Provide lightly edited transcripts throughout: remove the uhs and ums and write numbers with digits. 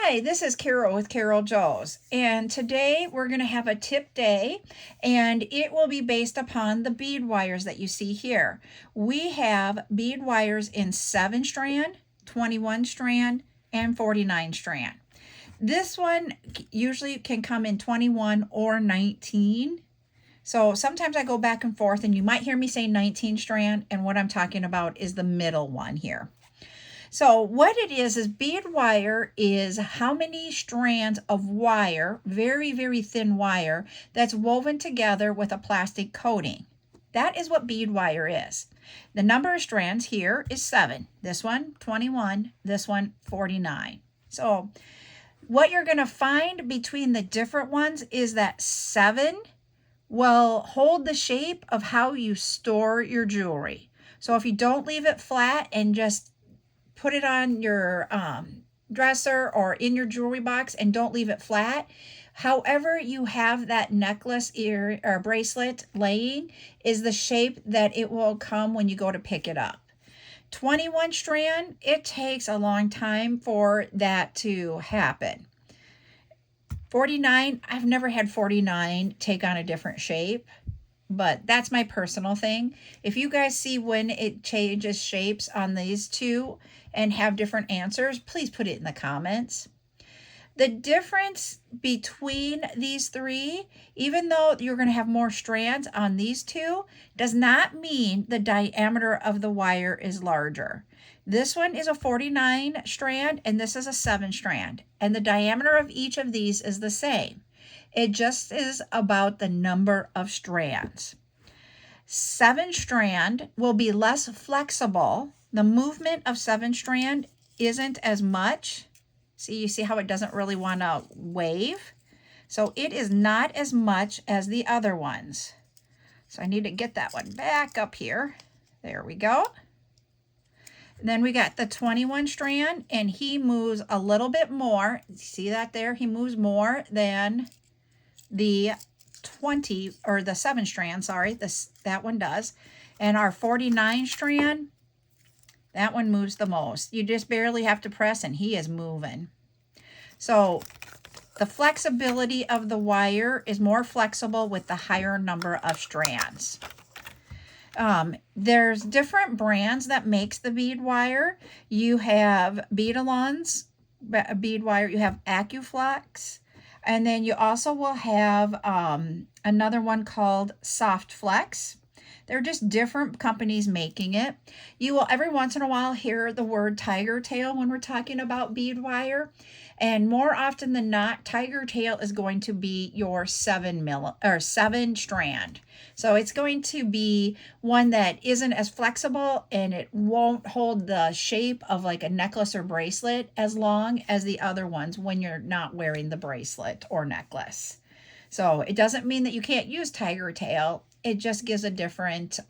Hi, this is Carol with Carol Joes, and today we're going to have a tip day, and it will be based upon the bead wires that you see here. We have bead wires in 7 strand, 21 strand, and 49 strand. This one usually can come in 21 or 19. So sometimes I go back and forth, and you might hear me say 19 strand, and what I'm talking about is the middle one here. So what it is bead wire is how many strands of wire, very, very thin wire, that's woven together with a plastic coating. That is what bead wire is. The number of strands here is 7. This one, 21. This one, 49. So what you're going to find between the different ones is that 7 will hold the shape of how you store your jewelry. So if you don't leave it flat and just put it on your dresser or in your jewelry box and don't leave it flat, however you have that necklace ear or bracelet laying is the shape that it will come when you go to pick it up. 21 strand, it takes a long time for that to happen. 49, I've never had 49 take on a different shape, but that's my personal thing. If you guys see when it changes shapes on these two and have different answers, please put it in the comments. The difference between these three, even though you're going to have more strands on these two, does not mean the diameter of the wire is larger. This one is a 49 strand and this is a 7 strand, and the diameter of each of these is the same. It just is about the number of strands. 7 strand will be less flexible. The movement of 7 strand isn't as much. See, you see how it doesn't really want to wave? So it is not as much as the other ones. So I need to get that one back up here. There we go. And then we got the 21 strand, and he moves a little bit more. See that there? He moves more than the 20 or the 7 strand, sorry, that one does. And our 49 strand, that one moves the most. You just barely have to press and he is moving. So the flexibility of the wire is more flexible with the higher number of strands. There's different brands that makes the bead wire. You have Beadalon's bead wire, you have AccuFlex, and then you also will have another one called Soft Flex. They're just different companies making it. You will every once in a while hear the word tiger tail when we're talking about bead wire. And more often than not, tiger tail is going to be your 7 strand. So it's going to be one that isn't as flexible, and it won't hold the shape of like a necklace or bracelet as long as the other ones when you're not wearing the bracelet or necklace. So it doesn't mean that you can't use tiger tail. It just gives a different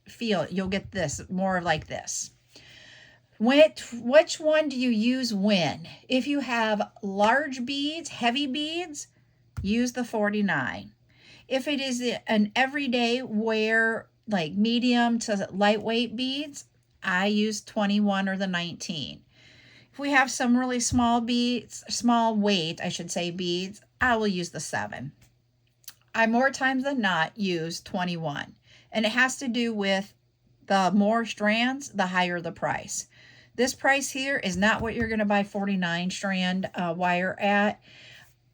feel. You'll get this more like this. Which one do you use when? If you have large beads, heavy beads, use the 49. If it is an everyday wear, like medium to lightweight beads, I use 21 or the 19. If we have some really small beads, small weight, I should say, beads, I will use the 7. I more times than not use 21. And it has to do with the more strands, the higher the price. This price here is not what you're going to buy 49 strand wire at.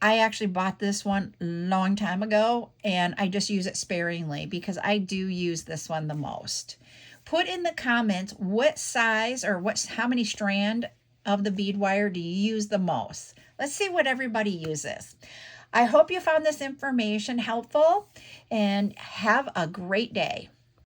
I actually bought this one a long time ago, and I just use it sparingly because I do use this one the most. Put in the comments what size or how many strand of the bead wire do you use the most. Let's see what everybody uses. I hope you found this information helpful, and have a great day.